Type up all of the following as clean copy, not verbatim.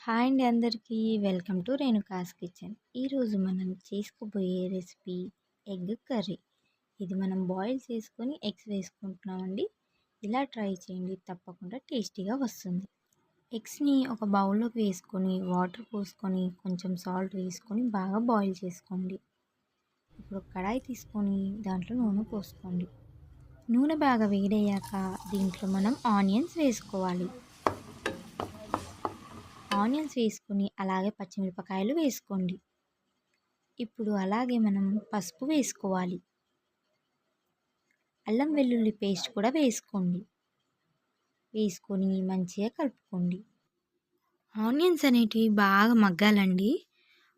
Hi అండి అందరికీ. Welcome to Renuka's kitchen. ఈరోజు మనం చేసుకోబోయే రెసిపీ ఎగ్ కర్రీ. ఇది మనం బాయిల్ చేసుకొని ఎగ్స్ వేసుకుంటున్నామండి. ఇలా ట్రై చేయండి, తప్పకుండా టేస్టీగా వస్తుంది. ఎగ్స్ని ఒక బౌల్లోకి వేసుకొని వాటర్ పోసుకొని కొంచెం సాల్ట్ వేసుకొని బాగా బాయిల్ చేసుకోండి. ఇప్పుడు కడాయి తీసుకొని దాంట్లో నూనె పోసుకోండి. నూనె బాగా వేడయ్యాక దీంట్లో మనం ఆనియన్స్ వేసుకోవాలి. ఆనియన్స్ వేసుకొని అలాగే పచ్చిమిరపకాయలు వేసుకోండి. ఇప్పుడు అలాగే మనం పసుపు వేసుకోవాలి. అల్లం వెల్లుల్లి పేస్ట్ కూడా వేసుకోండి. వేసుకొని మంచిగా కలుపుకోండి. ఆనియన్స్ అనేటివి బాగా మగ్గాలండి.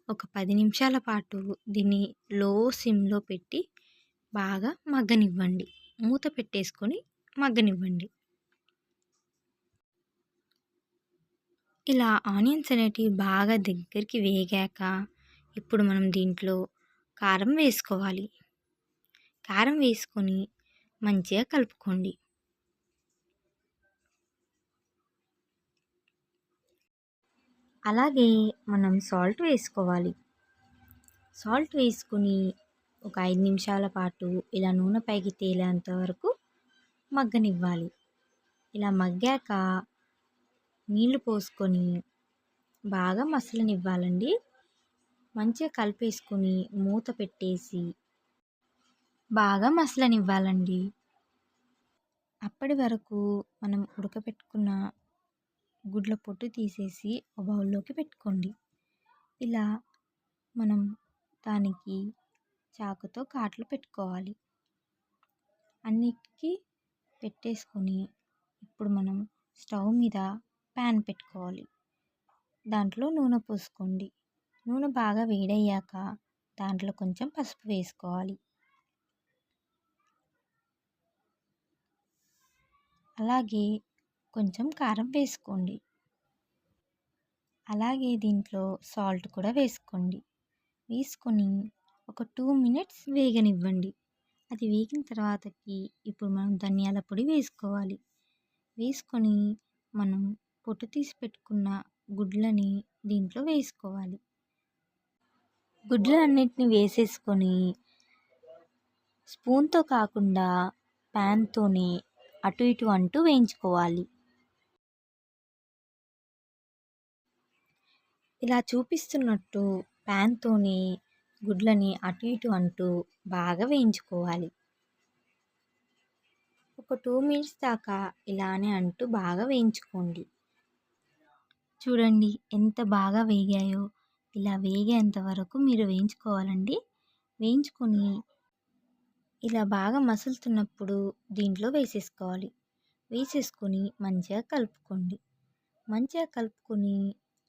ఒక 10 నిమిషాల పాటు దీన్ని లో సిమ్లో పెట్టి బాగా మగ్గనివ్వండి. మూత పెట్టేసుకొని మగ్గనివ్వండి. ఇలా ఆనియన్స్ అనేటివి బాగా దగ్గరికి వేగాక ఇప్పుడు మనం దీంట్లో కారం వేసుకోవాలి. కారం వేసుకొని మంచిగా కలుపుకోండి. అలాగే మనం సాల్ట్ వేసుకోవాలి. సాల్ట్ వేసుకొని ఒక 5 నిమిషాల పాటు ఇలా నూనె పైకి తేలేంత వరకు మగ్గనివ్వాలి. ఇలా మగ్గాక నీళ్లు పోసుకొని బాగా మసలనివ్వాలండి. మంచిగా కలిపేసుకొని మూత పెట్టేసి బాగా మసలనివ్వాలండి. అప్పటి వరకు మనం ఉడకపెట్టుకున్న గుడ్ల పొట్టు తీసేసి ఒక బౌల్లోకి పెట్టుకోండి. ఇలా మనం దానికి చాకుతో కాట్లు పెట్టుకోవాలి. అన్నిటికీ పెట్టేసుకొని ఇప్పుడు మనం స్టవ్ మీద ప్యాన్ పెట్టుకోవాలి. దాంట్లో నూనె పోసుకోండి. నూనె బాగా వేడయ్యాక దాంట్లో కొంచెం పసుపు వేసుకోవాలి. అలాగే కొంచెం కారం వేసుకోండి. అలాగే దీంట్లో సాల్ట్ కూడా వేసుకోండి. వేసుకొని ఒక 2 మినిట్స్ వేగనివ్వండి. అది వేగిన తర్వాతకి ఇప్పుడు మనం ధనియాల పొడి వేసుకోవాలి. వేసుకొని మనం పొట్టు తీసి పెట్టుకున్న గుడ్లని దీంట్లో వేసుకోవాలి. గుడ్లన్నిటిని వేసేసుకొని స్పూన్తో కాకుండా ప్యాన్తోనే అటు ఇటు అంటూ వేయించుకోవాలి. ఇలా చూపిస్తున్నట్టు ప్యాన్తోని గుడ్లని అటు ఇటు అంటూ బాగా వేయించుకోవాలి. ఒక 2 మినిట్స్ దాకా ఇలానే అంటూ బాగా వేయించుకోండి. చూడండి ఎంత బాగా వేగాయో. ఇలా వేగేంత వరకు మీరు వేయించుకోవాలండి. వేయించుకొని ఇలా బాగా మసులుతున్నప్పుడు దీంట్లో వేసేసుకోవాలి. వేసేసుకొని మంచిగా కలుపుకోండి. మంచిగా కలుపుకొని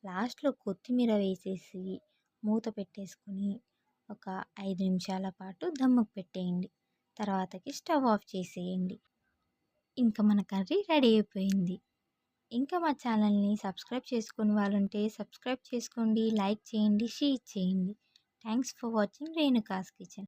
లాస్ట్లో కొత్తిమీర వేసేసి మూత పెట్టేసుకొని ఒక 5 నిమిషాల పాటు దమ్ముకు పెట్టేయండి. తర్వాతకి స్టవ్ ఆఫ్ చేసేయండి. ఇంకా మన కర్రీ రెడీ అయిపోయింది. ఇంకా మా ఛానల్ని సబ్స్క్రైబ్ చేసుకుని వాళ్ళుంటే సబ్స్క్రైబ్ చేసుకోండి, లైక్ చేయండి, షేర్ చేయండి. Thanks for watching Renuka's kitchen.